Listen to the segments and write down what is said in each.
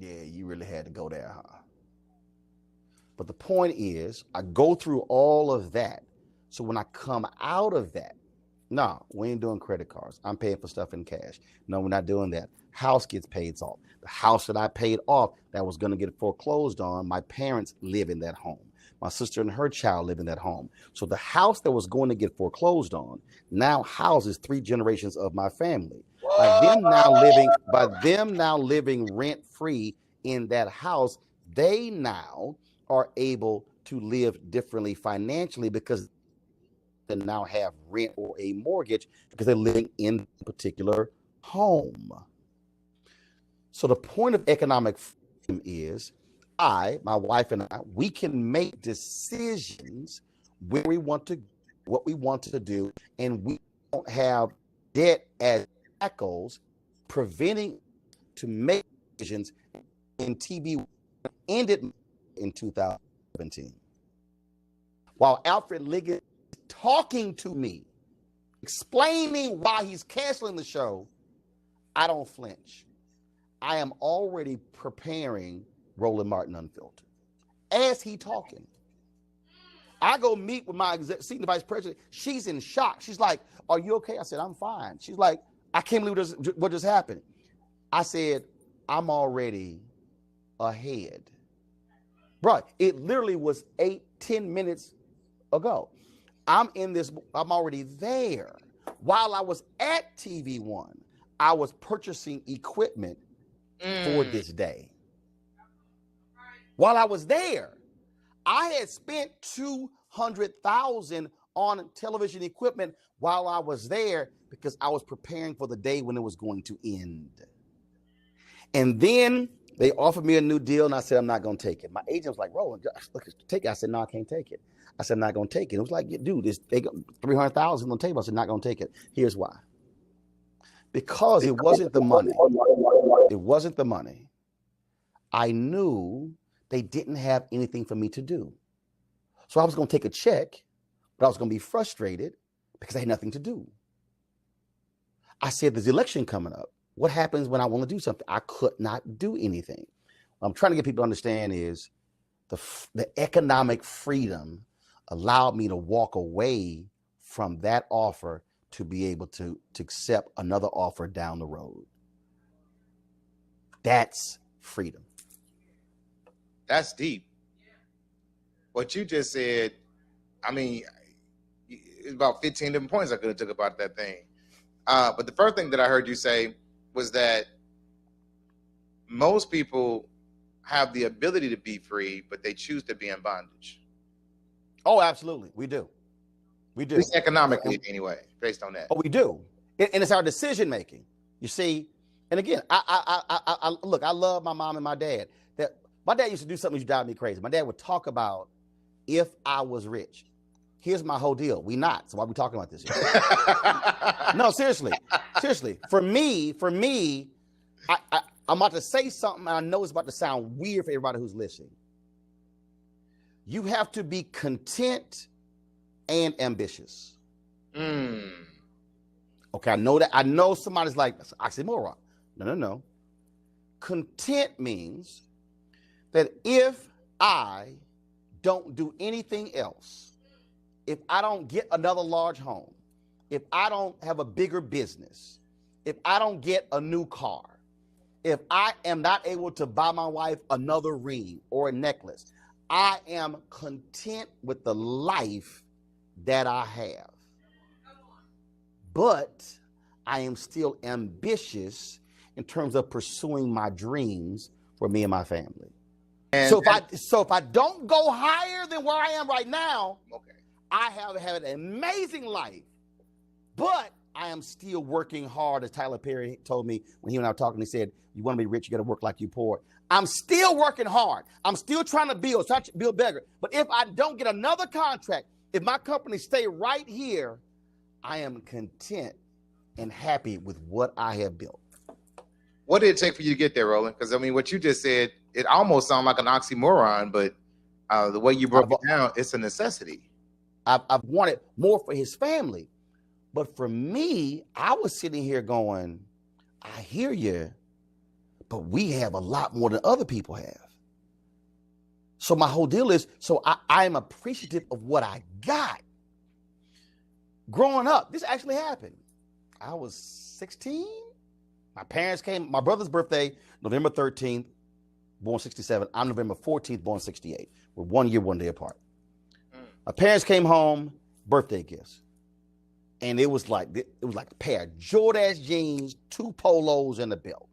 Yeah, you really had to go there, huh? But the point is, I go through all of that. So when I come out of that, no, we ain't doing credit cards. I'm paying for stuff in cash. No, we're not doing that. House gets paid off. The house that I paid off that was going to get foreclosed on, my parents live in that home. My sister and her child live in that home. So the house that was going to get foreclosed on now houses 3 generations of my family. By them now living rent free in that house, they now are able to live differently financially because they now have rent or a mortgage because they're living in a particular home. So the point of economic freedom is my wife and I, we can make decisions where we want to, what we want to do, and we don't have debt as shackles preventing to make decisions. In TV ended in 2017. While Alfred Liggins is talking to me, explaining why he's canceling the show, I don't flinch. I am already preparing Roland Martin Unfiltered. As he talking, I go meet with my senior vice president. She's in shock. She's like, "Are you okay?" I said, "I'm fine." She's like, "I can't believe what just happened." I said, "I'm already ahead." Right. It literally was 8-10 minutes ago. I'm already there. While I was at TV1, I was purchasing equipment for this day. While I was there, I had spent $200,000 on television equipment while I was there because I was preparing for the day when it was going to end. And then they offered me a new deal, and I said, I'm not going to take it. My agent was like, Roland, look, take it. I said, no, I can't take it. I said, I'm not going to take it. It was like, dude, they got $300,000 on the table. I said, not going to take it. Here's why. Because it wasn't the money. It wasn't the money. I knew they didn't have anything for me to do. So I was going to take a check, but I was going to be frustrated because I had nothing to do. I said, there's election coming up. What happens when I want to do something? I could not do anything. What I'm trying to get people to understand is the economic freedom allowed me to walk away from that offer to be able to accept another offer down the road. That's freedom. That's deep. What you just said, I mean, it's about 15 different points I could have took about that thing. But the first thing that I heard you say was that most people have the ability to be free, but they choose to be in bondage. Oh, absolutely. We do. We do. At least economically, anyway, based on that. Oh, we do. And it's our decision making. You see, and again, I look, I love my mom and my dad. That my dad used to do something that used to drive me crazy. My dad would talk about if I was rich. Here's my whole deal. We not. So why are we talking about this here? No, seriously. Seriously. For me, I'm about to say something, and I know it's about to sound weird for everybody who's listening. You have to be content and ambitious. Okay, I know that. I know somebody's like, oxymoron. No. Content means that if I don't do anything else, if I don't get another large home, if I don't have a bigger business, if I don't get a new car, if I am not able to buy my wife another ring or a necklace, I am content with the life that I have. But I am still ambitious in terms of pursuing my dreams for me and my family. So if I don't go higher than where I am right now, okay, I have had an amazing life, but I am still working hard, as Tyler Perry told me when he and I were talking. He said, you want to be rich, you got to work like you poor. I'm still working hard. I'm still trying to build bigger. But if I don't get another contract, if my company stay right here, I am content and happy with what I have built. What did it take for you to get there, Roland? Because, I mean, what you just said, it almost sounded like an oxymoron, but the way you broke it down, it's a necessity. I've wanted more for his family. But for me, I was sitting here going, I hear you, but we have a lot more than other people have. So my whole deal is, so I am appreciative of what I got. Growing up, this actually happened. I was 16. My parents came, my brother's birthday, November 13th, born 67. I'm November 14th, born 68. We're 1 year, 1 day apart. My parents came home, birthday gifts. And it was like a pair of Jordache jeans, 2 polos, and a belt.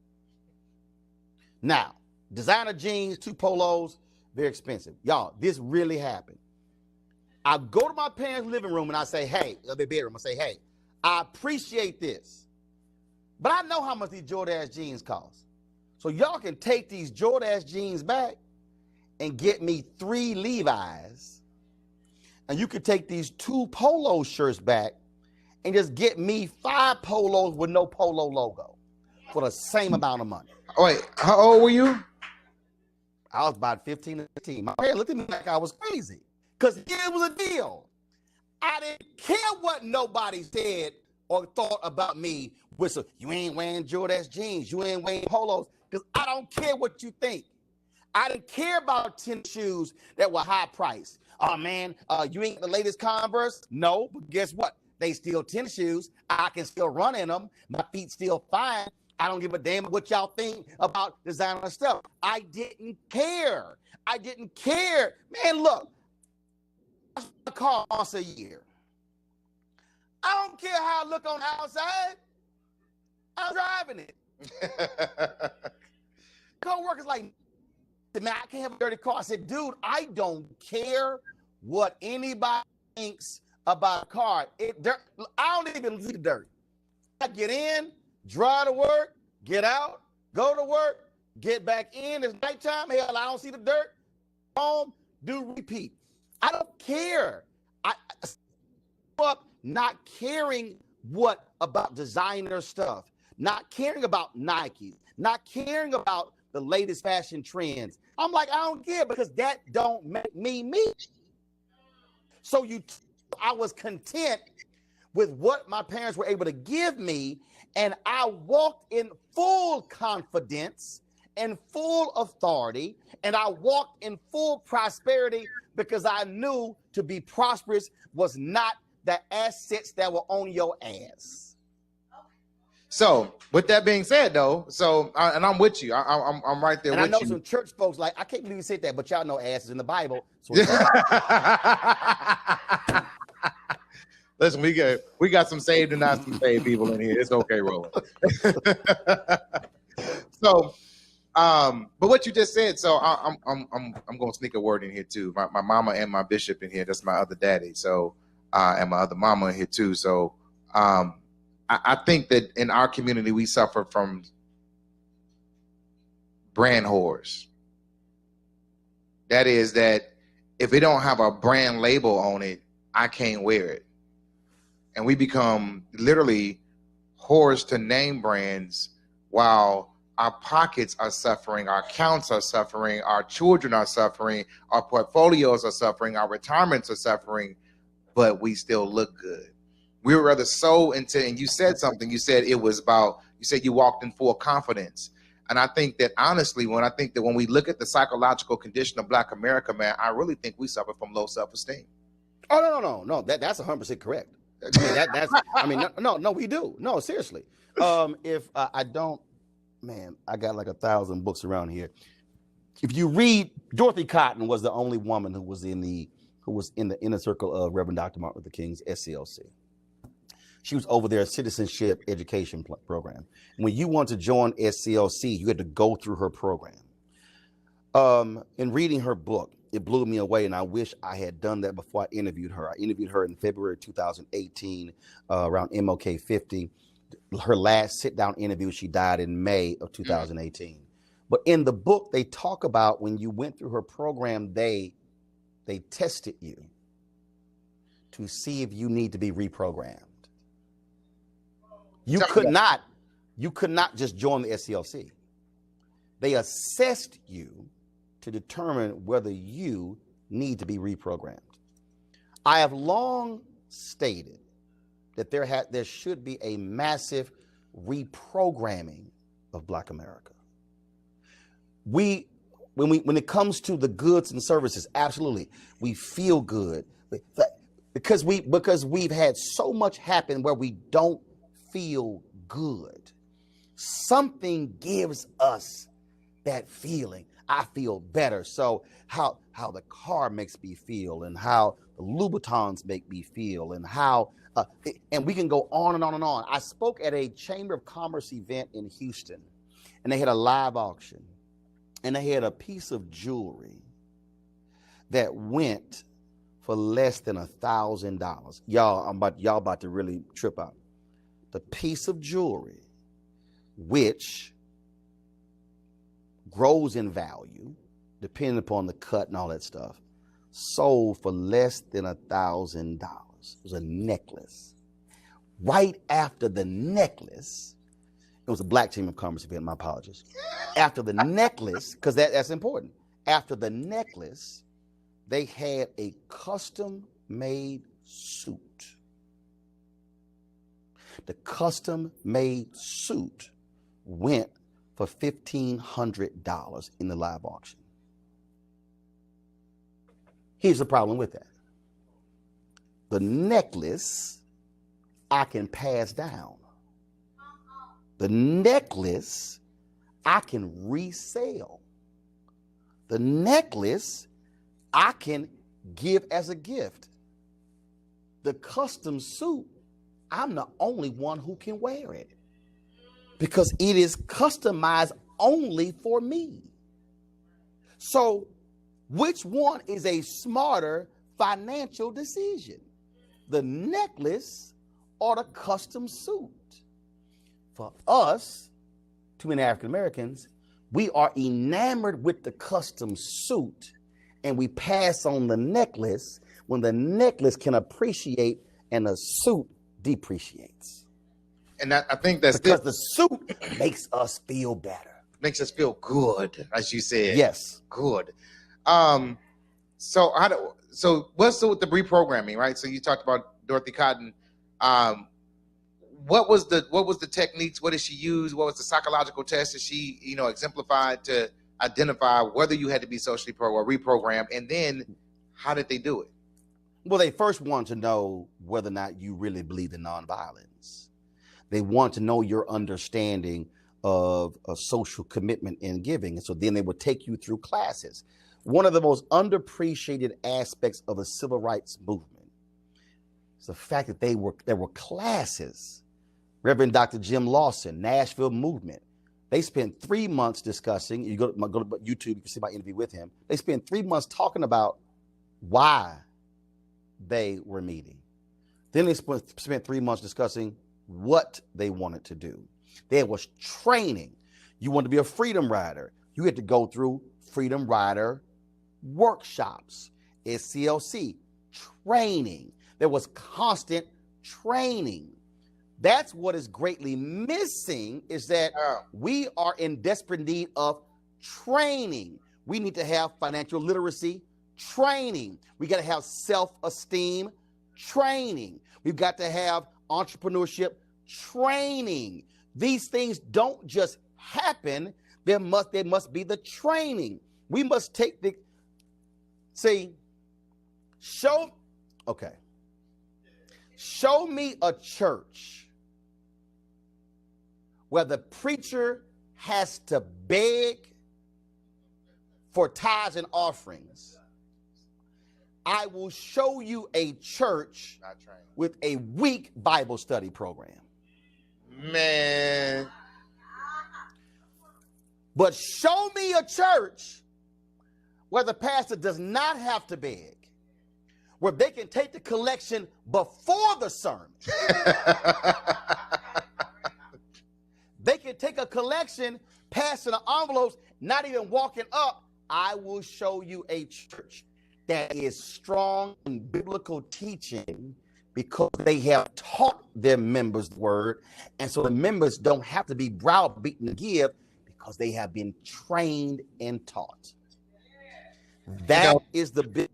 Now, designer jeans, 2 polos, very expensive. Y'all, this really happened. I go to my parents' living room and I say, hey, their bedroom, I say, hey, I appreciate this, but I know how much these Jordache jeans cost. So y'all can take these Jordache jeans back and get me 3 Levi's, and you could take these 2 polo shirts back and just get me 5 polos with no polo logo for the same amount of money. Wait, how old were you? I was about 15 or 16. My parents looked at me like I was crazy, because here was a deal. I didn't care what nobody said or thought about me. Whistle, you ain't wearing Jordache jeans, you ain't wearing polos, because I don't care what you think. I didn't care about tennis shoes that were high priced. Oh man, you ain't the latest Converse? No, but guess what? They still tennis shoes. I can still run in them. My feet still fine. I don't give a damn what y'all think about designer stuff. I didn't care. I didn't care. Man, look, a car once a year. I don't care how I look on the outside. I'm driving it. Co-workers like, man, I can't have a dirty car. I said, dude, I don't care what anybody thinks about a car. I don't even see the dirt. I get in, drive to work, get out, go to work, get back in. It's nighttime. Hell, I don't see the dirt. Home, do repeat. I don't care. I up not caring what about designer stuff, not caring about Nike, not caring about the latest fashion trends. I'm like, I don't care, because that don't make me me. So I was content with what my parents were able to give me, and I walked in full confidence and full authority, and I walked in full prosperity, because I knew to be prosperous was not the assets that were on your ass. So, with that being said, though, and I'm with you. I'm right there and with you. I know some church folks like, I can't believe you said that, but y'all know asses in the Bible. So listen, we got some saved and not some saved people in here. It's okay, Roland. So, but what you just said, so I'm gonna sneak a word in here too. My mama and my bishop in here. That's my other daddy. So, and my other mama in here too. So, I think that in our community we suffer from brand whores. That is that if it don't have a brand label on it, I can't wear it. And we become literally whores to name brands, while our pockets are suffering, our accounts are suffering, our children are suffering, our portfolios are suffering, our retirements are suffering, but we still look good. We were rather so into, and you said something, you said it was about, you said you walked in full confidence. And I think that honestly, when we look at the psychological condition of Black America, man, I really think we suffer from low self-esteem. Oh, no. That's 100% correct. I mean, no, we do. No, seriously. If I don't, man, I got like 1,000 books around here. If you read, Dorothy Cotton was the only woman who was in the inner circle of Reverend Dr. Martin Luther King's SCLC. She was over their citizenship education program. When you want to join SCLC, you had to go through her program. In reading her book, it blew me away, and I wish I had done that before I interviewed her. I interviewed her in February 2018, around MLK 50. Her last sit-down interview, she died in May of 2018. But in the book, they talk about when you went through her program, they tested you to see if you need to be reprogrammed. You could not just join the SCLC. They assessed you to determine whether you need to be reprogrammed. I have long stated that there should be a massive reprogramming of Black America. when it comes to the goods and services, absolutely, we feel good because we've had so much happen where we don't feel good. Something gives us that feeling. I feel better. So how the car makes me feel, and how the Louboutins make me feel, and how and we can go on and on and on. I spoke at a Chamber of Commerce event in Houston, and they had a live auction, and they had a piece of jewelry that went for less than $1,000. Y'all about to really trip out. The piece of jewelry, which grows in value depending upon the cut and all that stuff, sold for less than $1,000. It was a necklace. Right after the necklace, it was a Black Chamber of Commerce event, my apologies. After the necklace, because that's important, after the necklace, they had a custom-made suit. The custom-made suit went for $1,500 in the live auction. Here's the problem with that. The necklace I can pass down. The necklace I can resell. The necklace I can give as a gift. The custom suit, I'm the only one who can wear it because it is customized only for me. So which one is a smarter financial decision? The necklace or the custom suit? For us, too many African Americans, we are enamored with the custom suit, and we pass on the necklace when the necklace can appreciate and the suit depreciates. And I think that's because the suit makes us feel better. Makes us feel good, as you said. Yes. Good. So what's with the reprogramming, right? So you talked about Dorothy Cotton. What was the techniques? What did she use? What was the psychological test that she, exemplified to identify whether you had to be socially or reprogrammed? And then how did they do it? Well, they first want to know whether or not you really believe in nonviolence. They want to know your understanding of social commitment and giving. And so then they would take you through classes. One of the most underappreciated aspects of the civil rights movement is the fact that there were classes. Reverend Dr. Jim Lawson, Nashville Movement. They spent 3 months discussing. You go to YouTube, you can see my interview with him. They spent 3 months talking about why they were meeting. Then they spent 3 months discussing what they wanted to do. There was training. You want to be a freedom rider, you had to go through freedom rider workshops, SCLC, training. There was constant training. That's what is greatly missing, is that we are in desperate need of training. We need to have financial literacy training. We got to have self-esteem training. We've got to have entrepreneurship training. These things don't just happen. There must be the training. We must take show me a church where the preacher has to beg for tithes and offerings. I will show you a church with a weak Bible study program. Man. But show me a church where the pastor does not have to beg, where they can take the collection before the sermon. They can take a collection, passing the envelopes, not even walking up. I will show you a church that is strong in biblical teaching because they have taught their members the word. And so the members don't have to be browbeaten to give because they have been trained and taught. That is the big.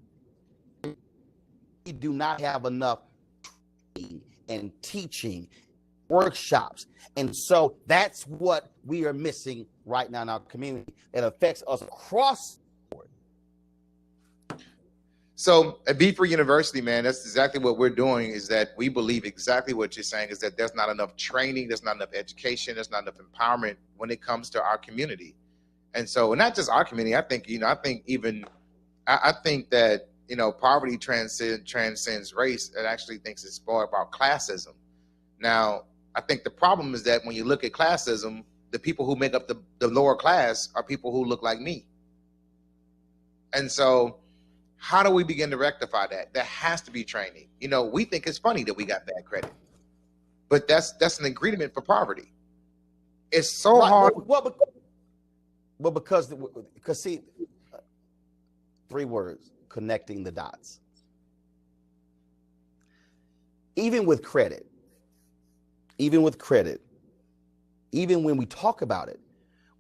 We do not have enough training and teaching workshops. And so that's what we are missing right now in our community that affects us across the board. So at B3 University, man, that's exactly what we're doing, is that we believe exactly what you're saying, is that there's not enough training, there's not enough education, there's not enough empowerment when it comes to our community. And so, not just our community, I think, I think that, poverty transcends race. It actually thinks it's more about classism. Now, I think the problem is that when you look at classism, the people who make up the lower class are people who look like me. And so, how do we begin to rectify that? There has to be training. We think it's funny that we got bad credit, but that's an ingredient for poverty. It's so hard. Well, because see, 3 words: connecting the dots. Even with credit, even when we talk about it,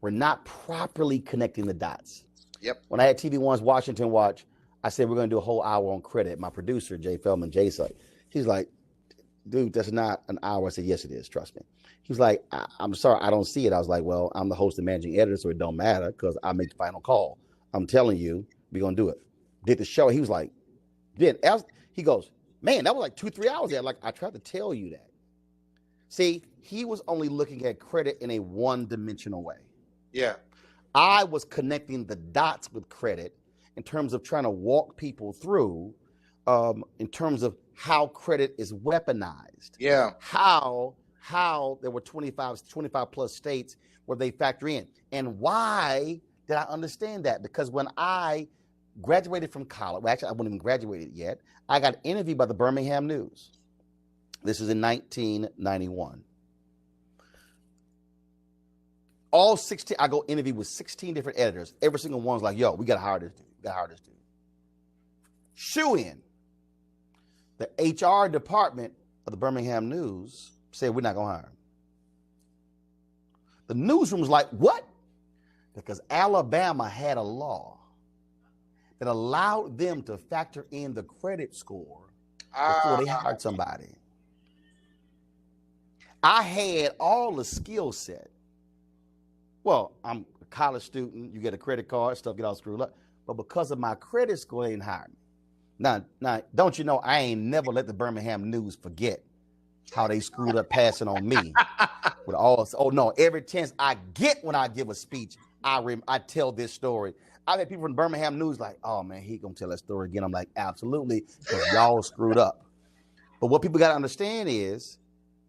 we're not properly connecting the dots. Yep. When I had TV One's Washington Watch, I said, we're going to do a whole hour on credit. My producer, Jay Feldman, he's like, dude, that's not an hour. I said, yes, it is. Trust me. He's like, I'm sorry, I don't see it. I was like, well, I'm the host and managing editor, so it don't matter because I make the final call. I'm telling you, we're going to do it. Did the show. He was like, he goes, man, that was like 2-3 hours there. Like, I tried to tell you that. See, he was only looking at credit in a one-dimensional way. Yeah. I was connecting the dots with credit in terms of trying to walk people through, in terms of how credit is weaponized. Yeah. How there were 25 plus states where they factor in. And why did I understand that? Because when I graduated from college, well, actually, I wasn't even graduated yet. I got interviewed by the Birmingham News. This is in 1991. All 16, I go interview with 16 different editors. Every single one's like, yo, we got to hire this dude. Shoe in. The HR department of the Birmingham News said, we're not going to hire him. The newsroom's like, what? Because Alabama had a law that allowed them to factor in the credit score before they hired somebody. I had all the skill set. Well, I'm a college student. You get a credit card, stuff get all screwed up. But because of my credit score, they didn't hire me. Now, don't you know, I ain't never let the Birmingham News forget how they screwed up passing on me. With all, oh no, every chance I get when I give a speech, I tell this story. I've had people from Birmingham News like, oh man, he gonna tell that story again. I'm like, absolutely, because y'all screwed up. But what people got to understand is,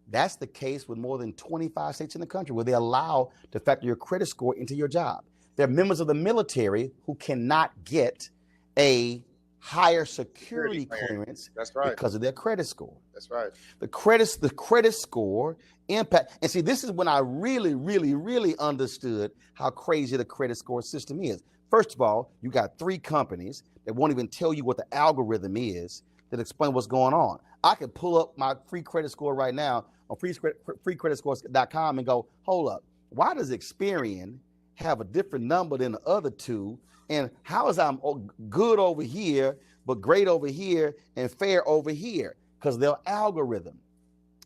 that's the case with more than 25 states in the country where they allow to factor your credit score into your job. There are members of the military who cannot get a higher security clearance. That's right. Because of their credit score. That's right. The credit score impact. And see, this is when I really, really, really understood how crazy the credit score system is. First of all, you got 3 companies that won't even tell you what the algorithm is that explain what's going on. I can pull up my free credit score right now on freecreditscores.com and go, hold up, why does Experian have a different number than the other 2? And how is I'm good over here, but great over here and fair over here? Because their algorithm.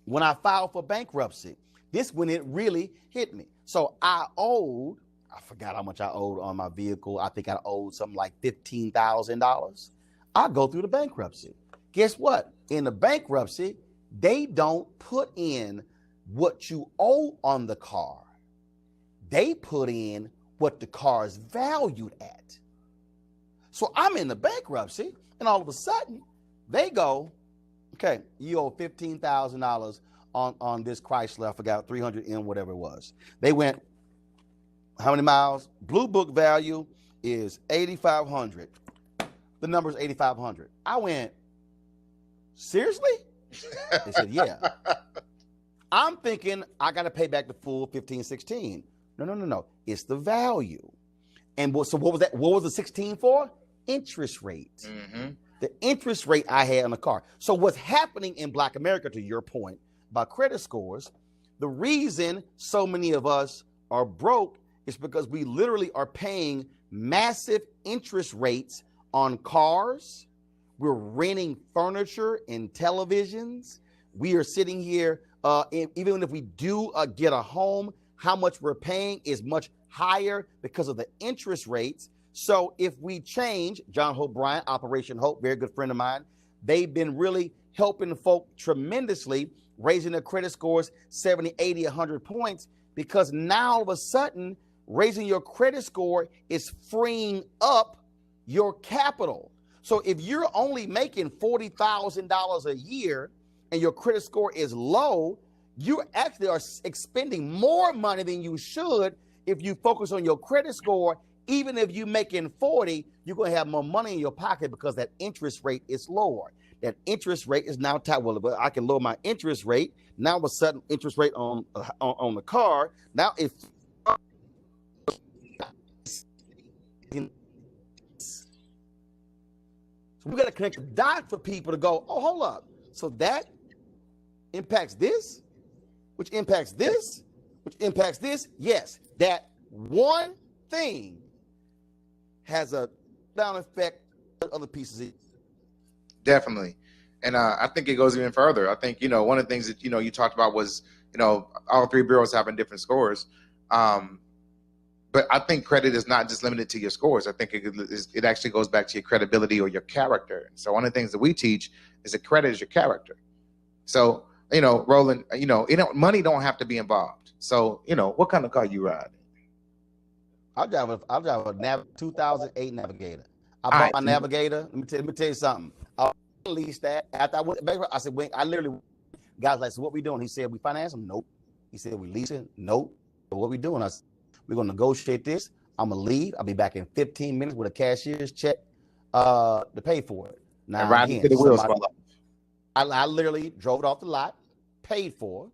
When I filed for bankruptcy, this when it really hit me. So I forgot how much I owed on my vehicle. I think I owed something like $15,000. I go through the bankruptcy. Guess what? In the bankruptcy, they don't put in what you owe on the car. They put in what the car is valued at. So I'm in the bankruptcy, and all of a sudden, they go, okay, you owe $15,000 on this Chrysler. I forgot, 300M, whatever it was. They went, how many miles? Blue Book value is 8,500. The number is 8,500. I went, seriously? They said, yeah. I'm thinking I got to pay back the full 15, 16. No. It's the value. And so what was that? What was the 16 for? Interest rate. Mm-hmm. The interest rate I had on the car. So what's happening in Black America, to your point about credit scores, the reason so many of us are broke is because we literally are paying massive interest rates on cars. We're renting furniture and televisions. We are sitting here, even if we do get a home, how much we're paying is much higher because of the interest rates. So if we change, John Hope Bryant, Operation Hope, very good friend of mine, they've been really helping folk tremendously, raising their credit scores 70, 80, 100 points, because now all of a sudden, raising your credit score is freeing up your capital. So if you're only making $40,000 a year and your credit score is low, you actually are expending more money than you should if you focus on your credit score. Even if you're making 40, you're going to have more money in your pocket because that interest rate is lower. That interest rate is now tied. Well, I can lower my interest rate. Now, all of a sudden, interest rate on the car. Now, if so we got to connect the dots for people to go, oh, hold up. So that impacts this, which impacts this, which impacts this. Yes, that one thing has a down effect on other pieces. Definitely. And I think it goes even further. I think, one of the things that, you talked about was, all three bureaus having different scores. But I think credit is not just limited to your scores. I think it actually goes back to your credibility or your character. So one of the things that we teach is that credit is your character. So, Roland, money don't have to be involved. So, what kind of car you ride? I'll drive a 2008 Navigator. I bought my Navigator. Let me tell you something. I leased that. After I went back, I said, I literally, guys like, so what we doing? He said, we finance them? Nope. He said, we leasing? Nope. So what we doing? I said, we're going to negotiate this. I'm going to leave. I'll be back in 15 minutes with a cashier's check to pay for it. Now, and riding to the wheels fall off. I literally drove it off the lot, paid for it.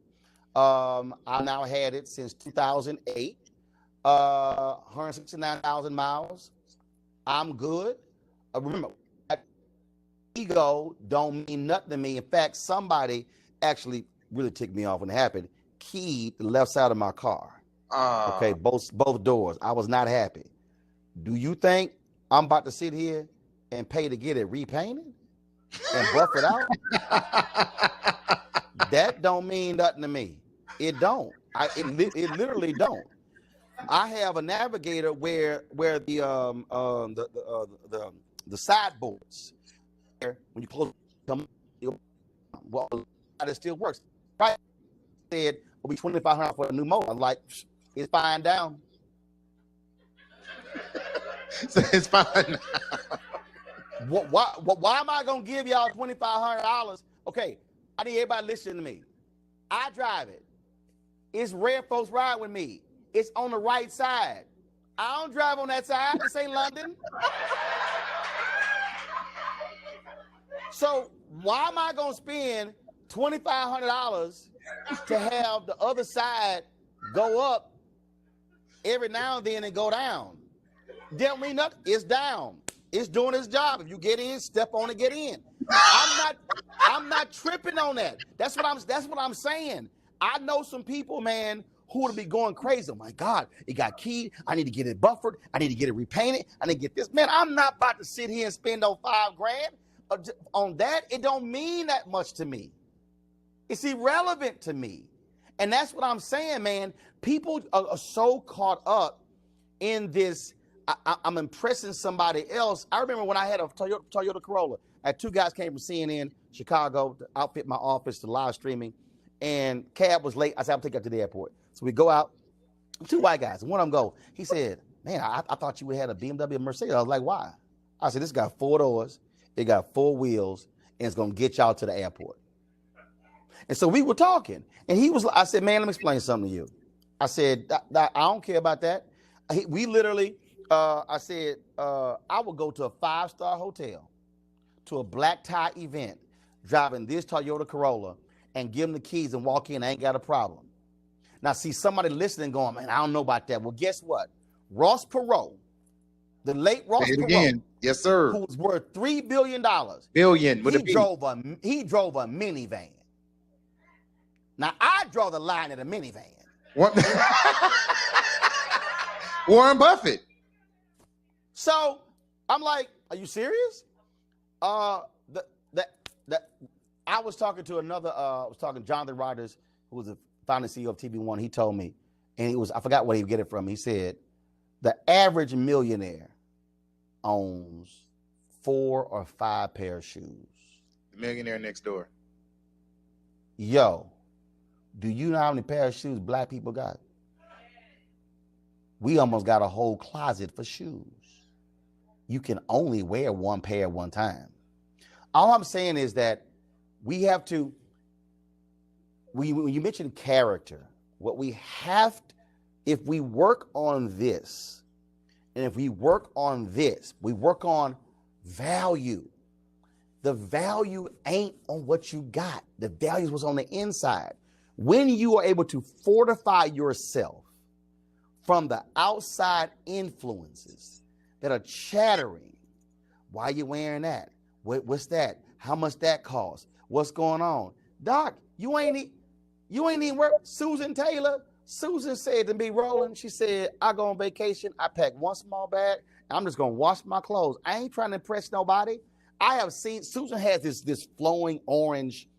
I now had it since 2008, 169,000 miles. I'm good. Remember, ego don't mean nothing to me. In fact, somebody actually really ticked me off when it happened. Keyed the left side of my car. Okay, both doors. I was not happy. Do you think I'm about to sit here and pay to get it repainted and buff it out? That don't mean nothing to me. It don't. It literally don't. I have a Navigator where the sideboards, when you close them, well, it still works. Right? Said it'll be $2,500 for a new motor. I'm like, it's fine down. So it's fine. Why am I gonna give y'all $2,500? Okay, I need everybody listening to me. I drive it. It's red folks ride with me. It's on the right side. I don't drive on that side. This ain't London. So why am I gonna spend $2,500 to have the other side go up every now and then and go down? Don't mean nothing. It's down. It's doing its job. If you get in, step on it, get in. I'm not tripping on that. That's what I'm saying. I know some people, man, who would be going crazy. Oh my God, it got keyed. I need to get it buffered. I need to get it repainted. I need to get this. Man, I'm not about to sit here and spend on $5,000 on that. It don't mean that much to me. It's irrelevant to me. And that's what I'm saying, man. People are so caught up in this. I'm impressing somebody else. I remember when I had a Toyota Corolla. I had two guys came from CNN, Chicago, to outfit my office to live streaming. And cab was late. I said, I'll take you to the airport. So we go out. Two white guys. One of them go. He said, man, I thought you had a BMW or Mercedes. I was like, why? I said, this got 4 doors. It got 4 wheels. And it's going to get y'all to the airport. And so we were talking. And I said, man, let me explain something to you. I said, I don't care about that. We literally, I said, I would go to a 5-star hotel, to a black tie event, driving this Toyota Corolla, and give them the keys and walk in. I ain't got a problem. Now, see somebody listening going, man, I don't know about that. Well, guess what? Ross Perot, the late Ross Perot, yes, sir, who was worth $3 billion. Billion. He drove a minivan. Now, I draw the line at a minivan. What? Warren So I'm like, are you serious? I was talking to Jonathan Rogers, who was the founding CEO of TV One. He told me, And I forgot where he get it from. He said the average millionaire owns 4 or 5 pair of shoes. The millionaire next door. Yo, do you know how many pair of shoes black people got? We almost got a whole closet for shoes. You can only wear 1 pair at one time. All I'm saying is that we have to, when you mentioned character, what we have to, if we work on this, and if we work on this, we work on value. The value ain't on what you got. The value is what's on the inside. When you are able to fortify yourself from the outside influences that are chattering, why are you wearing that? What's that? How much that cost? What's going on? Doc, you ain't even work. Susan Taylor said to me, Roland, she said, I go on vacation, I pack 1 small bag, I'm just gonna wash my clothes. I ain't trying to impress nobody. I have seen, Susan has this flowing orange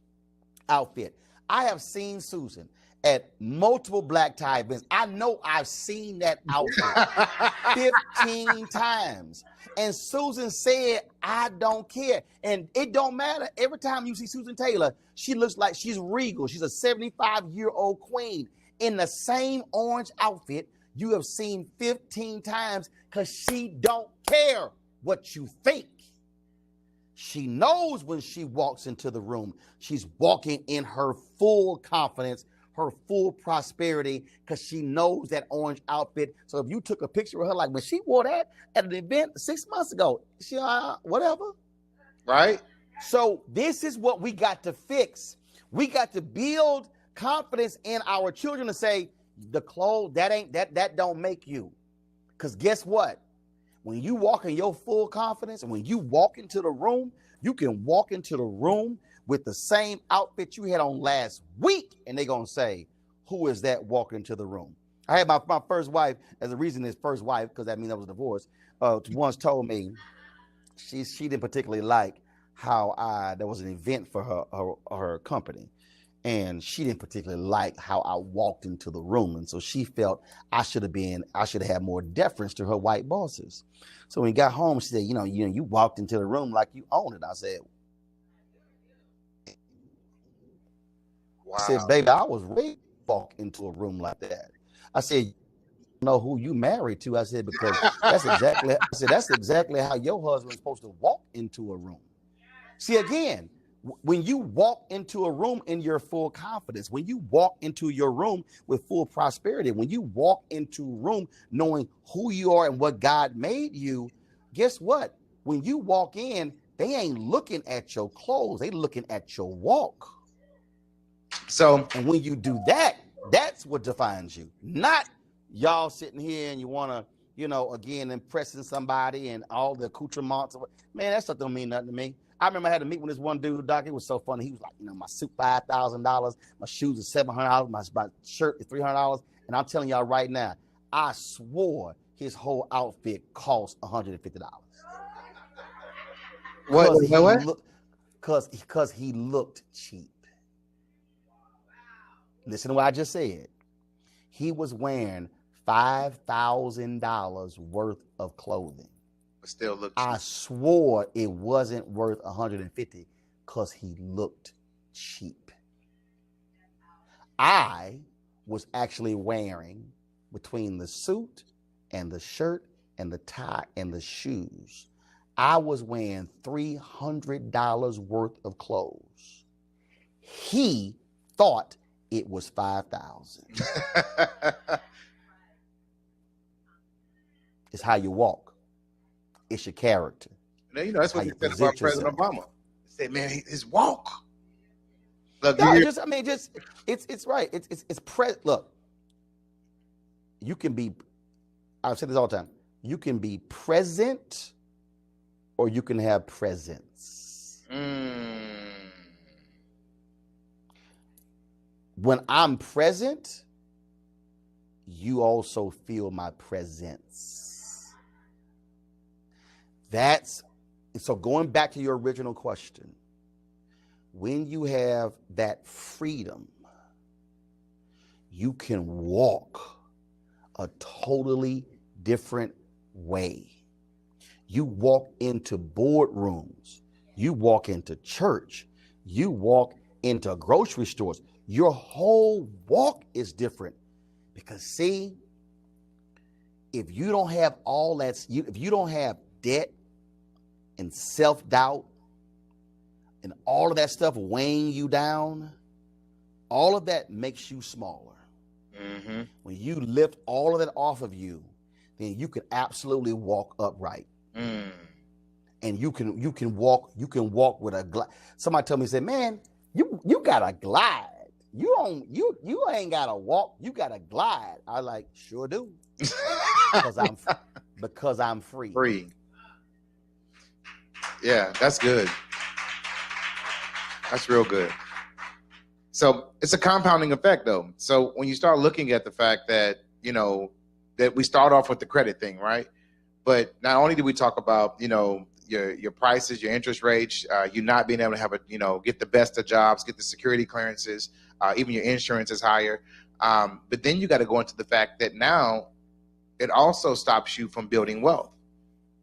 outfit. I have seen Susan at multiple black tie events. I know I've seen that outfit 15 times. And Susan said, I don't care. And it don't matter. Every time you see Susan Taylor, she looks like she's regal. She's a 75-year-old queen in the same orange outfit you have seen 15 times because she don't care what you think. She knows when she walks into the room, she's walking in her full confidence, her full prosperity, because she knows that orange outfit. So if you took a picture of her, like when she wore that at an event 6 months ago, she whatever. Right? So this is what we got to fix. We got to build confidence in our children to say, the clothes, that don't make you. Because guess what? When you walk in your full confidence and when you walk into the room, you can walk into the room with the same outfit you had on last week, and they're going to say, who is that walking into the room? I had my first wife, as a reason is first wife, because that means I was divorced, once told me she didn't particularly like how there was an event for her company. And she didn't particularly like how I walked into the room. And so she felt I should have had more deference to her white bosses. So when we got home, she said, you walked into the room like you own it. I said, Wow. I said, baby, I was ready to walk into a room like that. I said, you know who you married to? I said, because that's exactly how your husband's supposed to walk into a room. See, again, when you walk into a room in your full confidence, when you walk into your room with full prosperity, when you walk into a room knowing who you are and what God made you, guess what? When you walk in, they ain't looking at your clothes. They looking at your walk. And when you do that, that's what defines you. Not y'all sitting here and you want to, again, impressing somebody and all the accoutrements. Man, that stuff don't mean nothing to me. I remember I had to meet with this one dude, Doc. It was so funny. He was like, my suit $5,000, my shoes are $700, my shirt is $300. And I'm telling y'all right now, I swore his whole outfit cost $150. What? Because he looked cheap. Listen to what I just said. He was wearing $5,000 worth of clothing. Still look cheap. I swore it wasn't worth $150 because he looked cheap. I was actually wearing, between the suit and the shirt and the tie and the shoes, I was wearing $300 worth of clothes. He thought it was $5,000. It's how you walk. It's your character. That's what he said about President Obama. He said, man, his walk. Look, it's right. Look, you can be, I've said this all the time, you can be present or you can have presence. When I'm present, you also feel my presence. So going back to your original question, when you have that freedom, you can walk a totally different way. You walk into boardrooms, you walk into church, you walk into grocery stores. Your whole walk is different. Because see, if you don't have all that, if you don't have debt and self-doubt and all of that stuff weighing you down, all of that makes you smaller. Mm-hmm. When you lift all of that off of you, then you can absolutely walk upright. Mm. And you can walk with a glide. Somebody told me, say, man, you got a glide. You ain't got to walk, you got to glide. I like, sure do. because I'm free. Free. Yeah, that's good. That's real good. So it's a compounding effect, though. So when you start looking at the fact that, that we start off with the credit thing, right? But not only do we talk about, your prices, your interest rates, you not being able to have get the best of jobs, get the security clearances, even your insurance is higher. But then you got to go into the fact that now it also stops you from building wealth,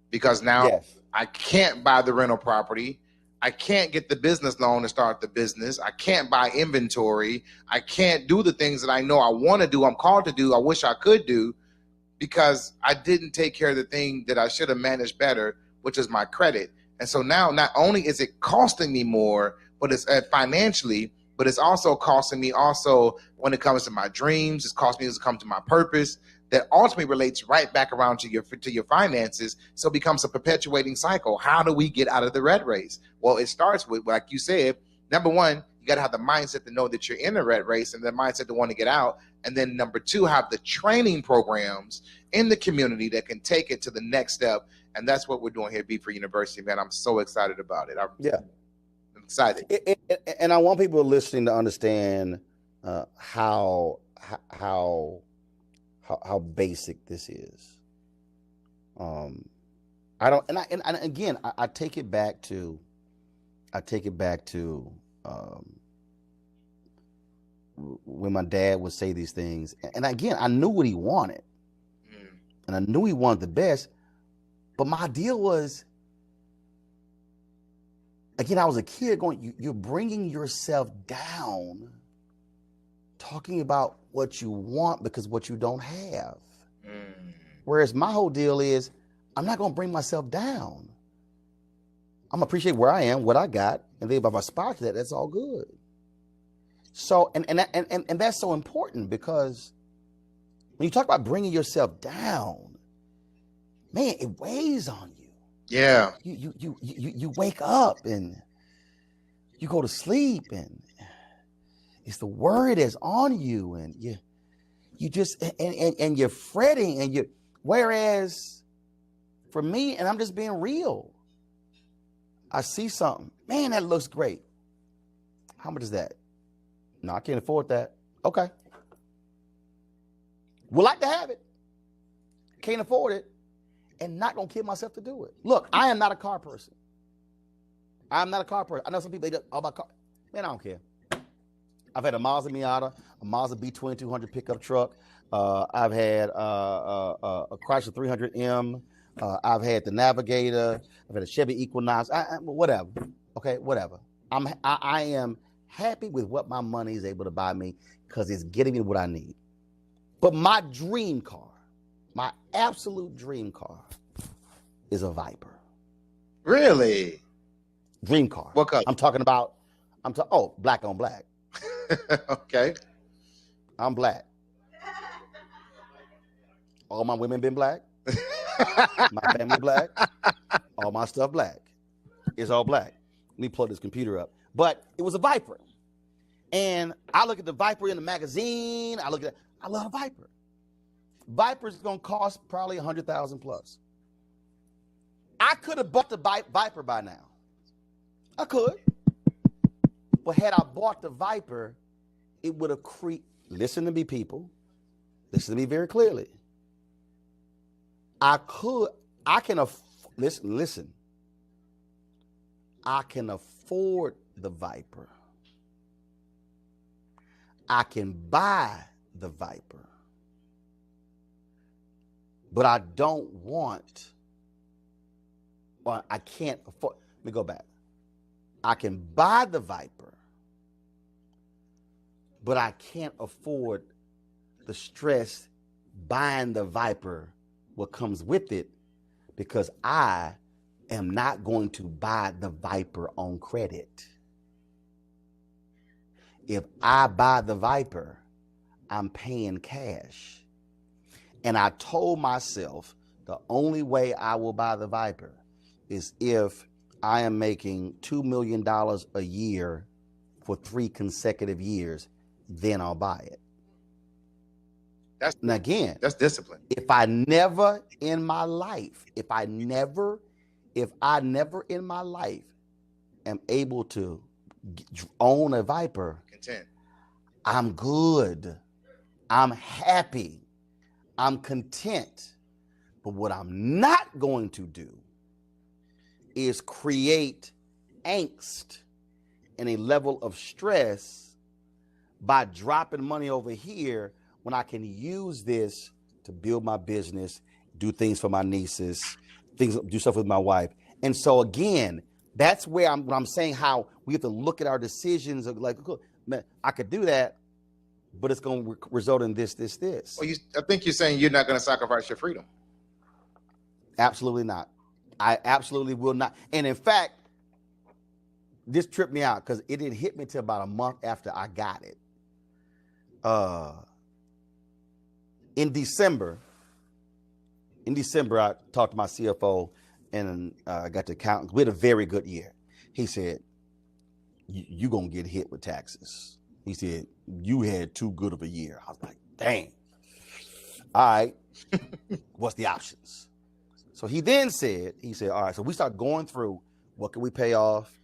because now Yes. I can't buy the rental property. I can't get the business loan to start the business. I can't buy inventory. I can't do the things that I know I want to do, I'm called to do, I wish I could do, because I didn't take care of the thing that I should have managed better, which is my credit. And so now not only is it costing me more, but it's financially, but it's also costing me also when it comes to my dreams. It's costing me to come to my purpose that ultimately relates right back around to your finances. So it becomes a perpetuating cycle. How do we get out of the rat race? Well, it starts with, like you said, number one, you got to have the mindset to know that you're in a rat race and the mindset to want to get out. And then number two, have the training programs in the community that can take it to the next step. And that's what we're doing here at Beaver University, man. I'm so excited about it. I'm excited. And I want people listening to understand how basic this is. I don't, and again, I take it back to when my dad would say these things, and again, I knew what he wanted, and I knew he wanted the best, but my deal was, again, I was a kid going, you're bringing yourself down, talking about what you want because what you don't have. Whereas my whole deal is, I'm not going to bring myself down. I'm gonna appreciate where I am, what I got, and then if I aspire to that, that's all good. So, and that's so important, because when you talk about bringing yourself down, man, it weighs on you. Yeah. You wake up and you go to sleep, and it's the worry that's on you, and you just and you're fretting, and whereas for me, and I'm just being real, I see something, man, that looks great. How much is that? No, I can't afford that. Okay. Would like to have it. Can't afford it. And not going to kill myself to do it. Look, I am not a car person. I'm not a car person. I know some people, they all about car. Man, I don't care. I've had a Mazda Miata, a Mazda B2200 pickup truck. I've had a Chrysler 300M. I've had the Navigator. I've had a Chevy Equinox. Whatever. Okay, whatever. I am happy with what my money is able to buy me, because it's getting me what I need. But my dream car, my absolute dream car, is a Viper. Really? Dream car. What color? I'm talking black on black. Okay. I'm black. All my women been black. My family black. All my stuff black. It's all black. Let me plug this computer up. But it was a Viper. And I look at the Viper in the magazine. I love Viper. Viper's going to cost probably $100,000 plus. I could have bought the Viper by now. I could. But had I bought the Viper, it would have listen to me, people. Listen to me very clearly. Listen. I can afford the Viper. I can buy the Viper. but I don't want, or I can't afford. Let me go back. I can buy the Viper, but I can't afford the stress buying the Viper, what comes with it, because I am not going to buy the Viper on credit. If I buy the Viper, I'm paying cash. And I told myself the only way I will buy the Viper is if I am making $2 million a year for 3 consecutive years, then I'll buy it. And again, that's discipline. If I never in my life in my life am able to own a Viper, content, I'm good. I'm happy. I'm content. But what I'm not going to do is create angst and a level of stress by dropping money over here when I can use this to build my business, do things for my nieces, do stuff with my wife. And so again, that's where I'm saying how we have to look at our decisions of like, man, I could do that, but it's going to result in this. Well, I think you're saying you're not going to sacrifice your freedom. Absolutely not. I absolutely will not. And in fact, this tripped me out because it didn't hit me till about a month after I got it. In December, I talked to my CFO and I got the accountant. We had a very good year. He said, "You gonna get hit with taxes." He said, "You had too good of a year." I was like, "Dang." All right, what's the options? So he then said, "All right." So we start going through what can we pay off.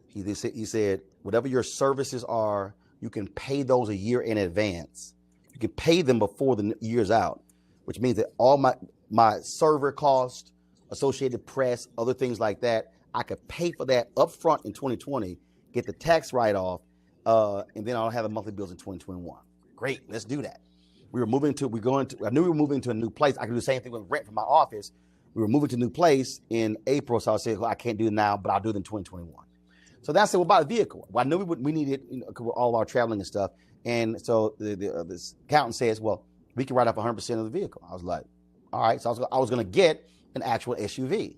He said, "Whatever your services are, you can pay those a year in advance. You can pay them before the year's out, which means that all my server cost, associated press, other things like that, I could pay for that up front in 2020, get the tax write-off, and then I'll have the monthly bills in 2021. Great, let's do that. I knew we were moving to a new place. I could do the same thing with rent from my office. We were moving to a new place in April, so I said, well, I can't do it now, but I'll do it in 2021. So that's it. We'll buy a vehicle. Well, I knew we needed, all our traveling and stuff. And so this accountant says, well, we can write off 100% of the vehicle. I was like, all right. So I was going to get an actual SUV.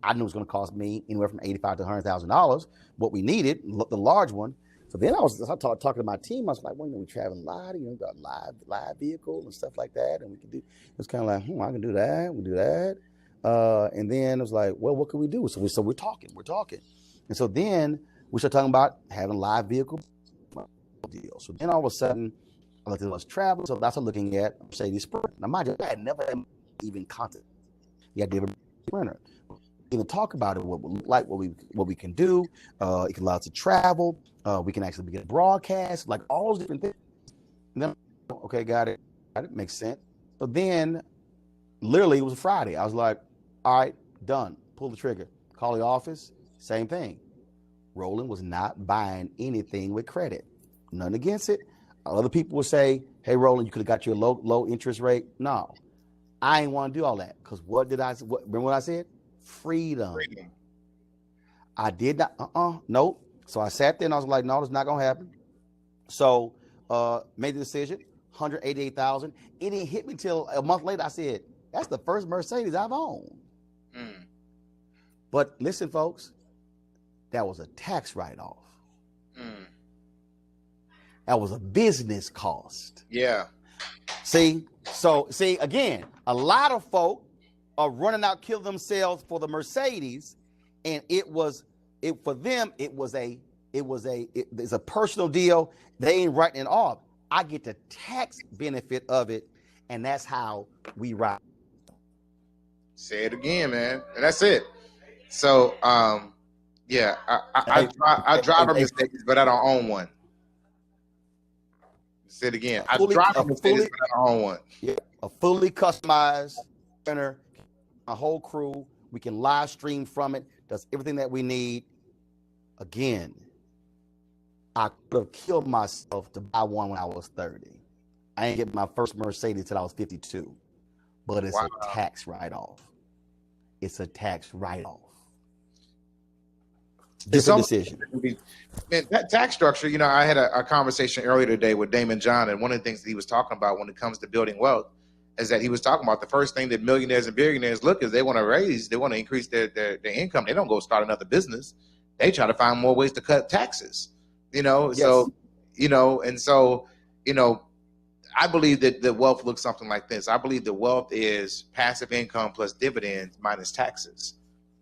I knew it was going to cost me anywhere from $85,000 to $100,000. What we needed, the large one. So then I talking to my team. I was like, well, we traveling live, got live vehicle and stuff like that. And we can do, it's kind of like, I can do that. We'll do that. And then it was like, well, what can we do? So we're talking. And so then we started talking about having live vehicle deal. So then all of a sudden, I looked at us travel. So that's what I'm looking at Mercedes Sprinter. Now, mind you, I had never even content. Yeah, I did a Sprinter. Even talk about it, what we look like, what we can do. It can allow us to travel. We can actually begin broadcast, like all those different things. And then, okay, got it. Makes sense. But then, literally, it was a Friday. I was like, all right, done. Pull the trigger. Call the office. Same thing. Roland was not buying anything with credit. None against it. Other people would say, hey, Roland, you could have got your low interest rate. No, I ain't want to do all that. Because remember what I said? Freedom. I did not, nope. So I sat there and I was like, no, it's not going to happen. So made the decision, $188,000. It didn't hit me till a month later. I said, that's the first Mercedes I've owned. Mm. But listen, folks, that was a tax write-off. Mm. That was a business cost. Yeah. See, again, a lot of folk are running out, kill themselves for the Mercedes, and it's a personal deal. They ain't writing it off. I get the tax benefit of it, and that's how we ride. Say it again, man, and that's it. So, yeah, I drive a Mercedes, but I don't own one. Say it again. I drive a Mercedes, but I don't own one. Yeah, a fully customized printer, a whole crew. We can live stream from it. Does everything that we need. Again, I could have killed myself to buy one when I was 30. I didn't get my first Mercedes till I was 52. but it's Wow. a tax write-off. It's a tax write-off. Different decision. Man, that tax structure, you know, I had a conversation earlier today with Damon John, and one of the things that he was talking about when it comes to building wealth is that he was talking about the first thing that millionaires and billionaires look is they want to increase their income. They don't go start another business. They try to find more ways to cut taxes, you know? Yes. So, you know, and so, you know, I believe that the wealth looks something like this. I believe that wealth is passive income plus dividends minus taxes.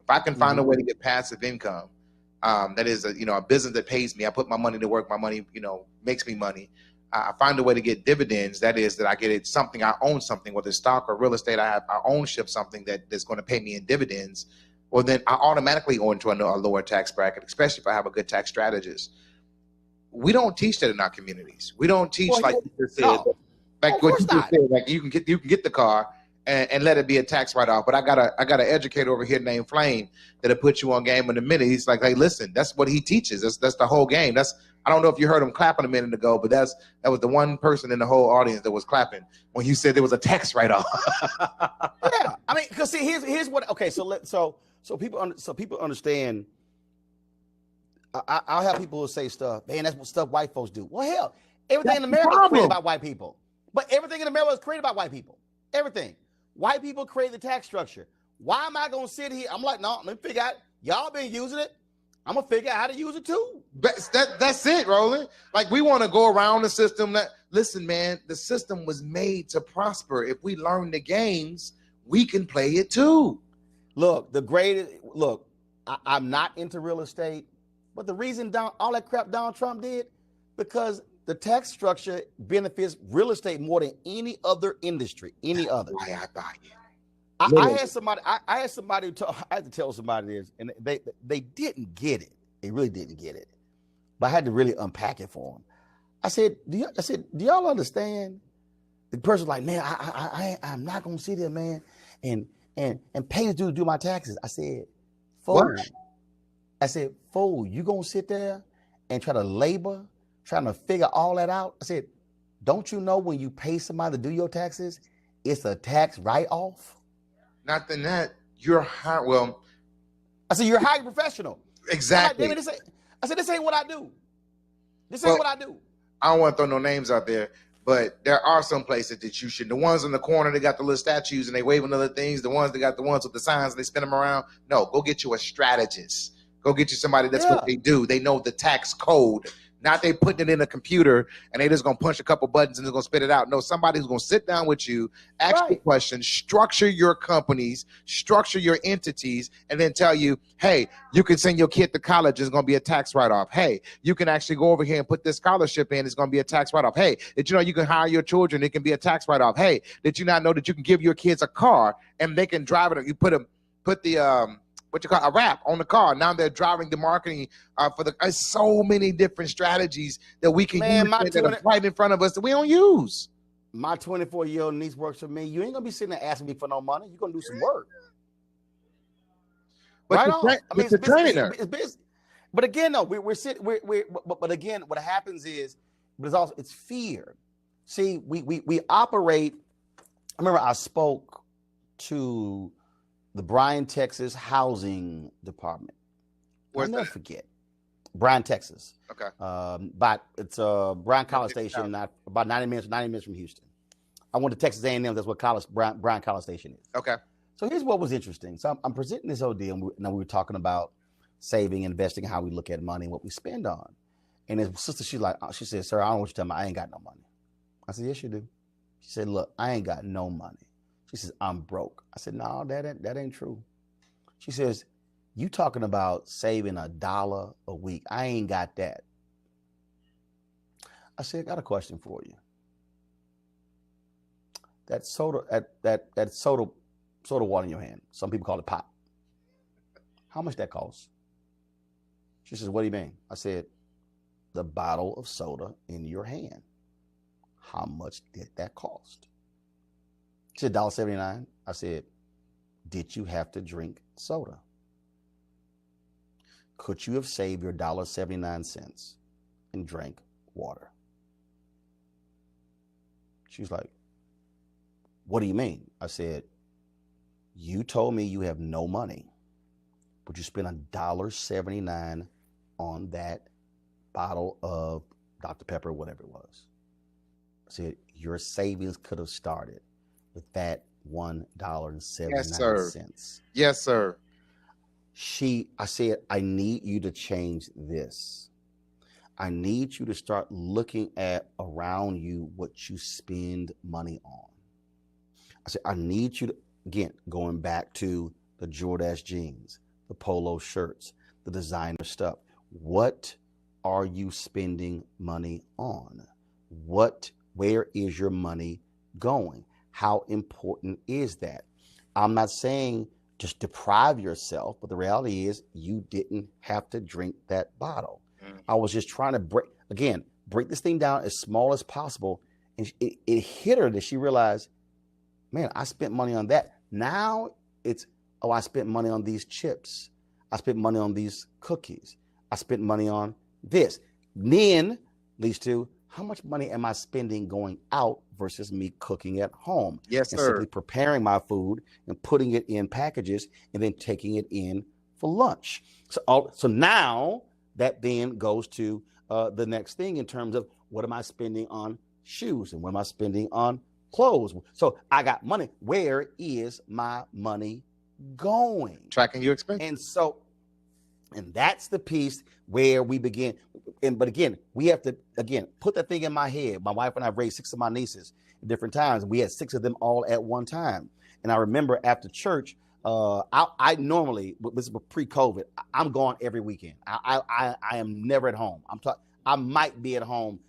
If I can find a way to get passive income, that is a business that pays me. I put my money to work. My money, makes me money. I find a way to get dividends. That is that I get it something. I own something, whether it's stock or real estate. I ownership something that's going to pay me in dividends. Well, then I automatically go into a lower tax bracket, especially if I have a good tax strategist. We don't teach that in our communities. We don't teach like you just said, like what you just said. Like you can get the car and let it be a tax write-off. But I got an educator over here named Flame that'll put you on game in a minute. He's like, hey, listen, that's what he teaches. That's the whole game. I don't know if you heard him clapping a minute ago, but that was the one person in the whole audience that was clapping when you said there was a tax write-off. Yeah, I mean, because see, here's what. Okay, so people understand. I'll have people who say stuff, man, that's what stuff white folks do. Well, hell, everything in America is created by white people. But everything in America is created by white people. Everything. White people create the tax structure. Why am I going to sit here? I'm like, no, let me figure out. Y'all been using it. I'm going to figure out how to use it too. That's it, Roland. Like we want to go around the system. Listen, man, the system was made to prosper. If we learn the games, we can play it too. Look, I'm not into real estate, but the reason all that crap Donald Trump did, because the tax structure benefits real estate more than any other industry, any other. Why I buy it. I had somebody I had to tell somebody this, and they didn't get it. They really didn't get it. But I had to really unpack it for them. I said, do y'all understand? The person's like, man, I'm not gonna sit there, man, and pay this dude to do my taxes. I said, fool, you gonna sit there and try to labor, trying to figure all that out? I said, don't you know when you pay somebody to do your taxes, it's a tax write-off? Not than that, you're high. Well, I said, you're a highly professional. Exactly. I said, this ain't what I do. This ain't what I do. I don't want to throw no names out there, but there are some places that you should. The ones in the corner, they got the little statues and they waving other things. The ones that got the ones with the signs, and they spin them around. No, go get you a strategist. Go get you somebody that's what they do. They know the tax code. Not they putting it in a computer and they just gonna punch a couple buttons and they're gonna spit it out. No, somebody's gonna sit down with you, ask you questions, structure your companies, structure your entities, and then tell you, hey, you can send your kid to college, it's gonna be a tax write-off. Hey, you can actually go over here and put this scholarship in, it's gonna be a tax write-off. Hey, did you know you can hire your children, it can be a tax write-off. Hey, did you not know that you can give your kids a car and they can drive it? You put the a wrap on the car. Now they're driving the marketing for so many different strategies that we can use that are right in front of us that we don't use. My 24-year-old niece works for me. You ain't gonna be sitting there asking me for no money. You're gonna do some work. But it's a trainer. It's business. But again, though, but again, what happens is, it's fear. See, we operate. I remember I spoke to the Bryan, Texas Housing Department. Where's I'll never that? forget. Bryan, Texas. Okay. But it's Bryan College Station, about 90 minutes from Houston. I went to Texas A&M. That's what Bryan College Station is. Okay. So here's what was interesting. So I'm presenting this whole deal, and we were talking about saving, investing, how we look at money, and what we spend on. And his sister, she said, sir, I don't know what you're talking about. I ain't got no money. I said, yes, you do. She said, look, I ain't got no money. She says, I'm broke. I said, no, that ain't true. She says, you talking about saving $1 a week. I ain't got that. I said, I got a question for you. That soda water in your hand, some people call it pop. How much that costs? She says, what do you mean? I said, the bottle of soda in your hand. How much did that cost? She said, $1.79. I said, did you have to drink soda? Could you have saved your $1.79 and drank water? She was like, What do you mean? I said, you told me you have no money, but you spent $1.79 on that bottle of Dr. Pepper, whatever it was. I said, your savings could have started with that $1.79. Yes, sir. Yes, sir. I said, I need you to change this. I need you to start looking at around you what you spend money on. I said, I need you to, again, going back to the Jordache jeans, the polo shirts, the designer stuff. What are you spending money on? Where is your money going? How important is that? I'm not saying just deprive yourself, but the reality is you didn't have to drink that bottle. I was just trying to break this thing down as small as possible. And it hit her that she realized, man, I spent money on that. Now it's, oh, I spent money on these chips. I spent money on these cookies. I spent money on this. Then leads to, how much money am I spending going out versus me cooking at home? Yes, and sir. Simply preparing my food and putting it in packages and then taking it in for lunch. So now that then goes to the next thing in terms of what am I spending on shoes and what am I spending on clothes? So I got money. Where is my money going? Tracking your expenses. And that's the piece where we begin. But again, we have to, put that thing in my head. My wife and I raised 6 of my nieces at different times. We had 6 of them all at one time. And I remember after church, I normally, this is pre-COVID, I'm gone every weekend. I am never at home. I might be at home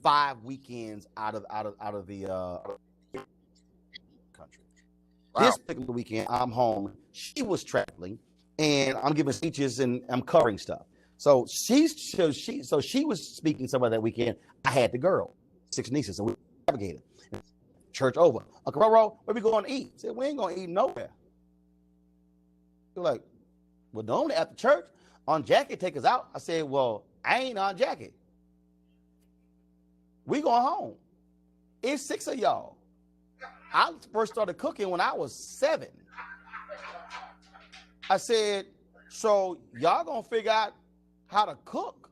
5 weekends out of the country. Wow. This particular weekend, I'm home. She was traveling, and I'm giving speeches and I'm covering stuff. So she was speaking somewhere that weekend. I had the girl, 6 nieces, and we navigated. Church over. Uncle Roro, where we going to eat? I said, we ain't going to eat nowhere. They're like, well, normally after church, Aunt Jackie take us out. I said, well, I ain't Aunt Jackie. We going home. It's 6 of y'all. I first started cooking when I was 7. I said, so y'all gonna figure out how to cook?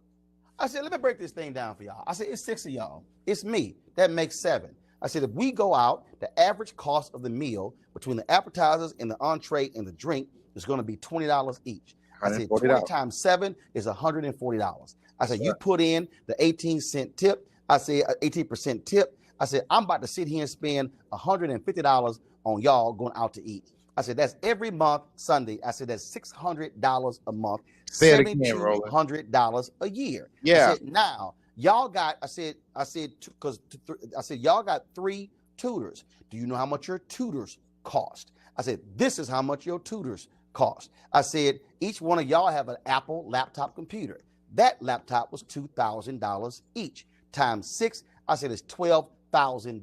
I said, let me break this thing down for y'all. I said, it's 6 of y'all. It's me. That makes 7. I said, if we go out, the average cost of the meal between the appetizers and the entree and the drink is going to be $20 each. I said, 20 times 7 is $140. I said, you put in the 18-cent tip. I said, 18% tip. I said, I'm about to sit here and spend $150 on y'all going out to eat. I said, that's every month, Sunday. I said, that's $600 a month, $7,200 a year. Yeah. I said, now, y'all got, y'all got 3 tutors. Do you know how much your tutors cost? I said, this is how much your tutors cost. I said, each one of y'all have an Apple laptop computer. That laptop was $2,000 each. Times 6, I said, it's $12,000.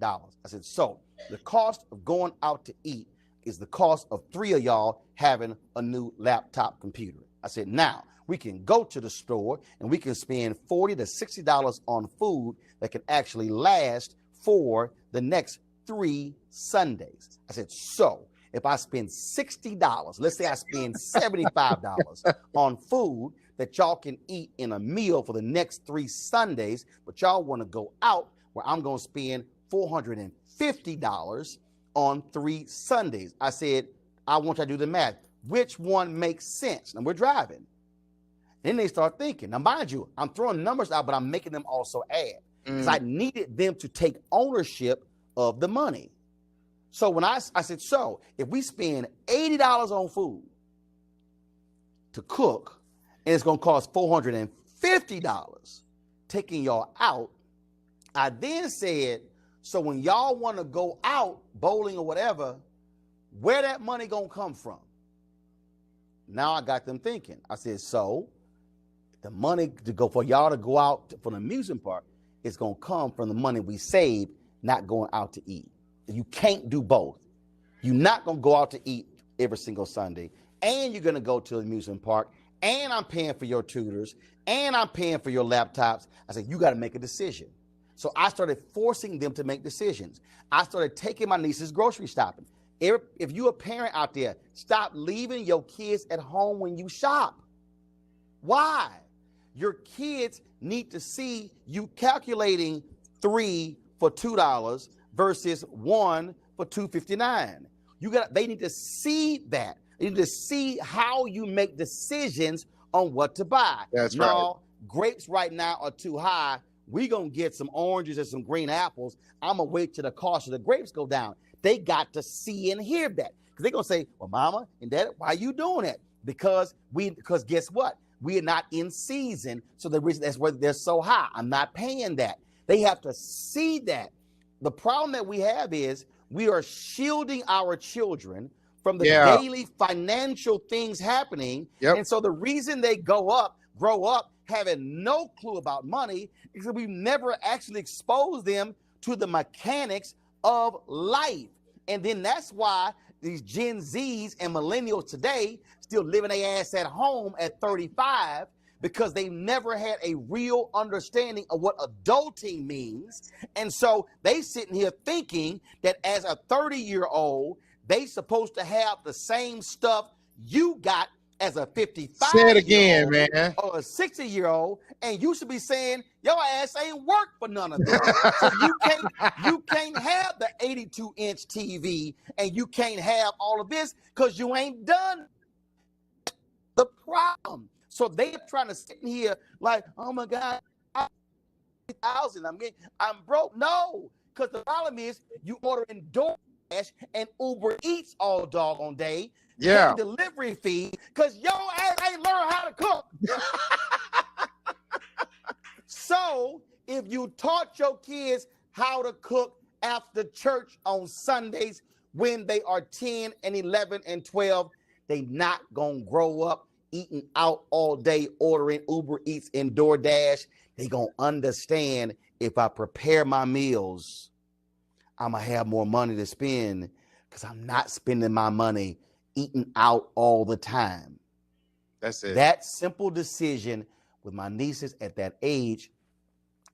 I said, so the cost of going out to eat is the cost of 3 of y'all having a new laptop computer. I said, now we can go to the store and we can spend $40 to $60 on food that can actually last for the next 3 Sundays. I said, so if I spend $60, let's say I spend $75 on food that y'all can eat in a meal for the next 3 Sundays, but y'all want to go out where I'm going to spend $450 on 3 Sundays. I said, I want you to do the math. Which one makes sense? And we're driving. Then they start thinking. Now, mind you, I'm throwing numbers out, but I'm making them also add. Because I needed them to take ownership of the money. So when I said, so if we spend $80 on food to cook, and it's going to cost $450 taking y'all out, I then said, so when y'all want to go out bowling or whatever, where that money going to come from? Now I got them thinking. I said, so the money to go for y'all to go out for the amusement park is going to come from the money we save, not going out to eat. You can't do both. You're not going to go out to eat every single Sunday, and you're going to go to the amusement park, and I'm paying for your tutors, and I'm paying for your laptops. I said, you got to make a decision. So I started forcing them to make decisions. I started taking my nieces grocery shopping. If you're a parent out there, stop leaving your kids at home when you shop. Why? Your kids need to see you calculating 3 for $2 versus 1 for $2.59. They need to see that. They need to see how you make decisions on what to buy. That's no, right. Grapes right now are too high. We're going to get some oranges and some green apples. I'm going to wait till the cost of the grapes go down. They got to see and hear that. Because they're going to say, well, mama and dad, why are you doing that? Because guess what? We are not in season. So the reason that's why they're so high. I'm not paying that. They have to see that. The problem that we have is we are shielding our children from the daily financial things happening. Yep. And so the reason they grow up having no clue about money is that we've never actually exposed them to the mechanics of life. And then that's why these Gen Zs and millennials today still living their ass at home at 35, because they never had a real understanding of what adulting means. And so they sitting here thinking that as a 30-year-old, they supposed to have the same stuff you got as a 55-year-old. Say it again, man. Or a 60-year-old, and you should be saying your ass ain't work for none of that. So you can't have the 82-inch TV, and you can't have all of this because you ain't done the problem. So they're trying to sit here like, oh my God, 1,000. I'm broke. No, because the problem is you ordering DoorDash and Uber Eats all doggone day. Yeah. Delivery fee because your ass ain't learned how to cook. So if you taught your kids how to cook after church on Sundays when they are 10 and 11 and 12, they not going to grow up eating out all day, ordering Uber Eats and DoorDash. They going to understand, if I prepare my meals, I'm going to have more money to spend because I'm not spending my money eating out all the time. That's it. That simple decision with my nieces at that age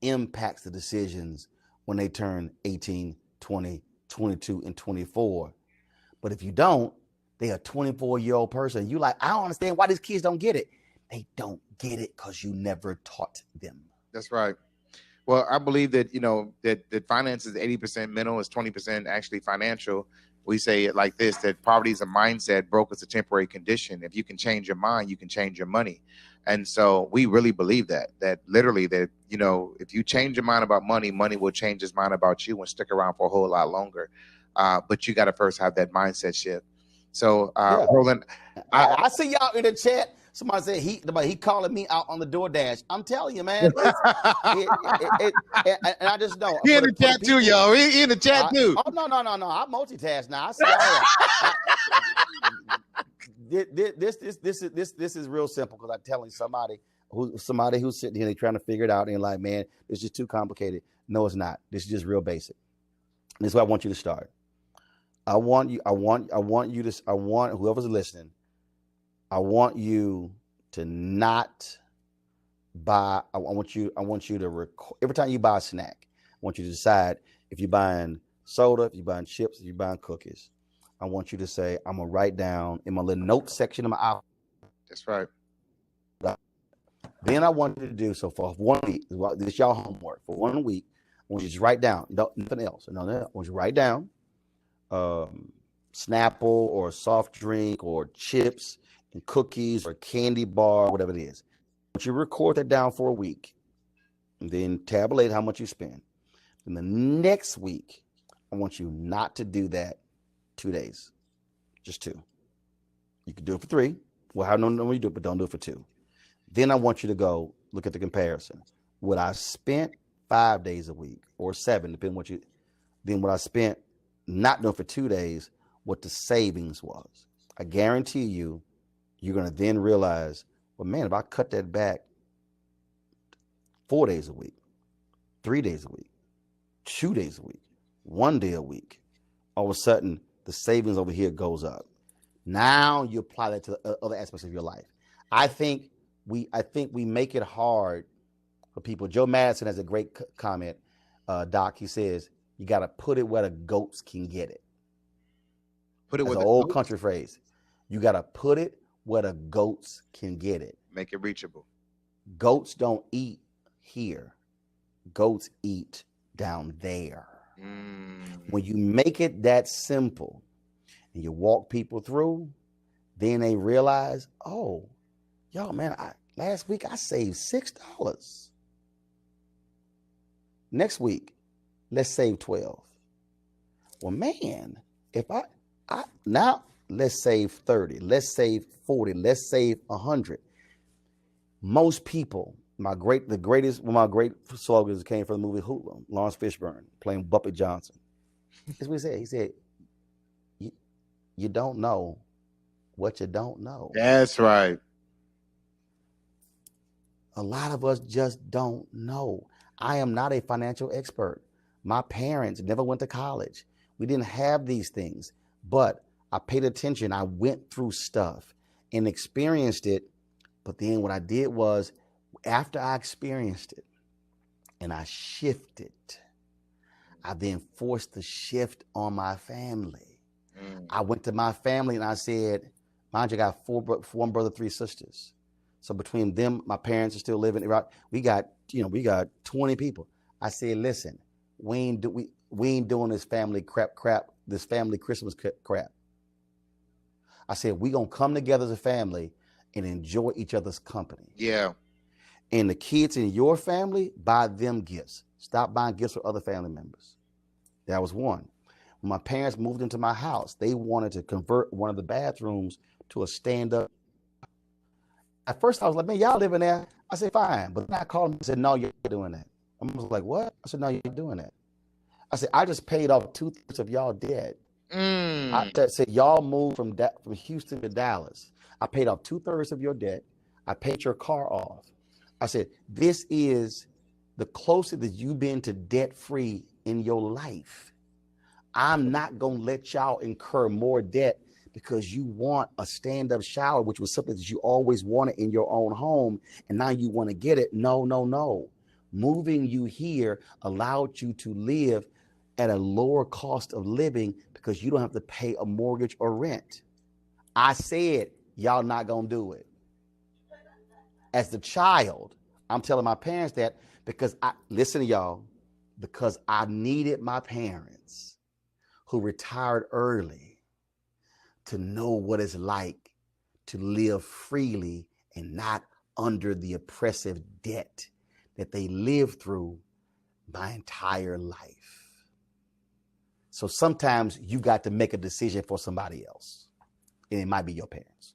impacts the decisions when they turn 18, 20, 22, and 24. But if you don't, they a 24-year-old person. You like, I don't understand why these kids don't get it. They don't get it because you never taught them. That's right. Well, I believe that, that finance is 80% mental, is 20% actually financial. We say it like this, that poverty is a mindset, broke is a temporary condition. If you can change your mind, you can change your money. And so we really believe that literally that, if you change your mind about money, money will change its mind about you and stick around for a whole lot longer. But you got to first have that mindset shift. So, Roland, I see y'all in the chat. Somebody said he calling me out on the DoorDash. I'm telling you, man. And I just know. He in the chat too, yo. He in the chat too. Oh, no. I multitask now. I see all that. This is real simple, because I'm telling somebody who's sitting here, they trying to figure it out, and like, man, it's just too complicated. No, it's not. This is just real basic. And this is where I want you to start. I want whoever's listening, I want you to not buy. I want you to record every time you buy a snack. I want you to decide if you're buying soda, if you're buying chips, if you're buying cookies. I want you to say, I'm gonna write down in my little note section of my iPhone. That's right. Then I want you to do, so for 1 week, this is y'all homework. For 1 week, I want you to just write down, nothing else. I want you to write down Snapple or soft drink or chips and cookies or candy bar, whatever it is. I want you to record that down for a week, and then tabulate how much you spend. And the next week, I want you not to do that 2 days, just 2. You can do it for 3. Well, how normally you do it, but don't do it for 2. Then I want you to go look at the comparison. What I spent 5 days a week or 7, depending then what I spent not doing for 2 days, what the savings was. I guarantee you, you're going to then realize, well, man, if I cut that back 4 days a week, 3 days a week, 2 days a week, 1 day a week, all of a sudden the savings over here goes up. Now you apply that to the other aspects of your life. I think we make it hard for people. Joe Madison has a great comment. Doc. He says you got to put it where the goats can get it. Put it That's with an the old goats. country phrase. You got to put it where the goats can get it. Make it reachable. Goats don't eat here. Goats eat down there. When you make it that simple and you walk people through, then they realize, oh, yo, man, last week I saved $6. Next week, let's save 12. Well, man, if I now let's save 30, let's save 40, let's save 100. Most people, one of my great slogans came from the movie Hoodlum, Lawrence Fishburne playing Bumpy Johnson. That's what he said. He said, you don't know what you don't know. That's right. A lot of us just don't know. I am not a financial expert. My parents never went to college. We didn't have these things, but I paid attention. I went through stuff and experienced it. But then what I did was, after I experienced it and I shifted, I then forced the shift on my family. I went to my family and I said, mind you, I got one brother, 3 sisters. So between them, my parents are still living. We got 20 people. I said, listen, we ain't doing this family crap, this family Christmas crap. I said, we gonna come together as a family and enjoy each other's company. Yeah. And the kids in your family, buy them gifts. Stop buying gifts for other family members. That was one. When my parents moved into my house, they wanted to convert one of the bathrooms to a stand-up. At first, I was like, man, y'all live in there. I said, fine. But then I called them and said, no, you're doing that. I was like, what? I said, no, you're doing that. I said, I just paid off 2/3 of y'all debt. I said, y'all moved from Houston to Dallas. I paid off 2/3 of your debt. I paid your car off. I said, this is the closest that you've been to debt-free in your life. I'm not going to let y'all incur more debt because you want a stand-up shower, which was something that you always wanted in your own home, and now you want to get it. No. Moving you here allowed you to live at a lower cost of living because you don't have to pay a mortgage or rent. I said, y'all not going to do it. As the child, I'm telling my parents that because listen to y'all, because I needed my parents who retired early to know what it's like to live freely and not under the oppressive debt that they lived through my entire life. So sometimes you got to make a decision for somebody else, and it might be your parents.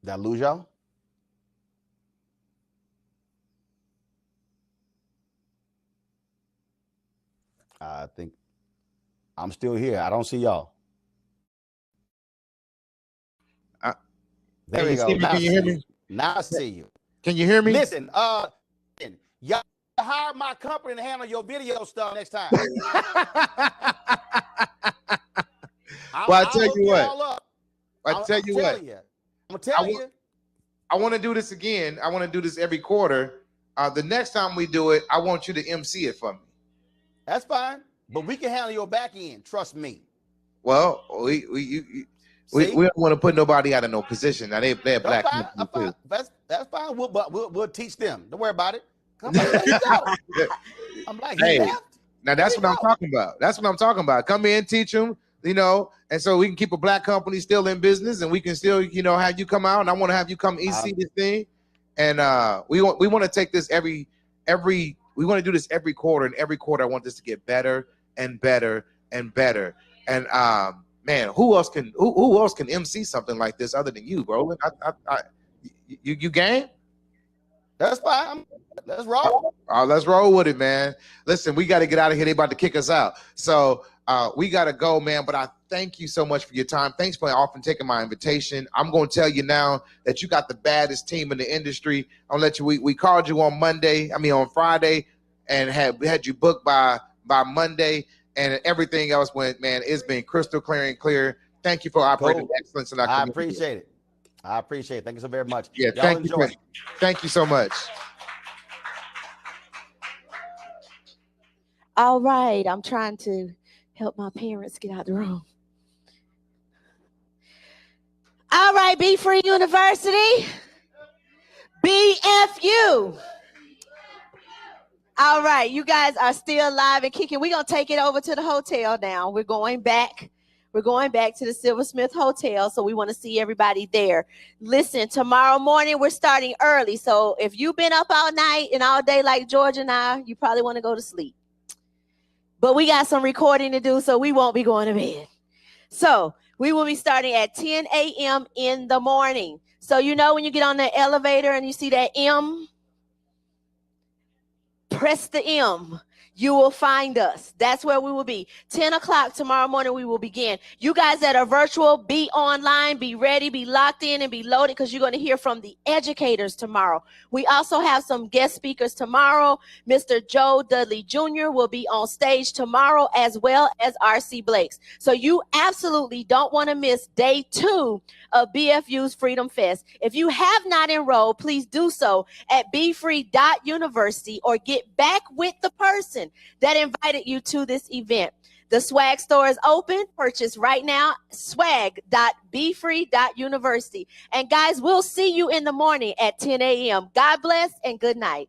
Did I lose y'all? I think I'm still here. I don't see y'all. There you go. Can you hear me? Now I see you. Can you hear me? Listen, y'all hire my company to handle your video stuff next time. Well, I tell you what. I'm gonna tell you. I want to do this again. I want to do this every quarter. The next time we do it, I want you to MC it for me. That's fine, but we can handle your back end. Trust me. Well, we don't want to put nobody out of no position. Now they're black. That's fine. We'll teach them. Don't worry about it. Come on, I'm like, hey, now that's what I'm talking about. That's what I'm talking about. Come in, teach them. And so we can keep a black company still in business, and we can still, have you come out. And I want to have you come EC this thing, and we want to take this we want to do this every quarter, and every quarter I want this to get better and better and better. And man, who else can MC something like this other than you, bro? You game? That's fine. Let's roll. Let's roll with it, man. Listen, we got to get out of here. They about to kick us out. So we got to go, man. But I thank you so much for your time. Thanks for often taking my invitation. I'm going to tell you now that you got the baddest team in the industry. I'll let you. We called you on Friday, and had you booked by Monday, and everything else went, man. It's been crystal clear and clear. Thank you for operating Cool. excellence in our I community. appreciate it. I appreciate it. Thank you so very much. Yeah, Y'all enjoy. Thank you so much. All right, I'm trying to help my parents get out of the room. All right, Be Free University, BFU. All right, you guys are still live and kicking. We're going to take it over to the hotel now. We're going back. We're going back to the Silversmith Hotel, so we want to see everybody there. Listen, tomorrow morning we're starting early, so if you've been up all night and all day like George and I, you probably want to go to sleep. But we got some recording to do, so we won't be going to bed. So we will be starting at 10 a.m. in the morning. So you know when you get on the elevator and you see that M, press the M. You will find us. That's where we will be. 10 o'clock tomorrow morning, we will begin. You guys that are virtual, be online, be ready, be locked in, and be loaded because you're going to hear from the educators tomorrow. We also have some guest speakers tomorrow. Mr. Joe Dudley Jr. will be on stage tomorrow, as well as R.C. Blakes. So you absolutely don't want to miss day 2 of BFU's Freedom Fest. If you have not enrolled, please do so at befree.university or get back with the person that invited you to this event. The swag store is open. Purchase right now, swag.befree.university. And guys, we'll see you in the morning at 10 a.m. God bless and good night.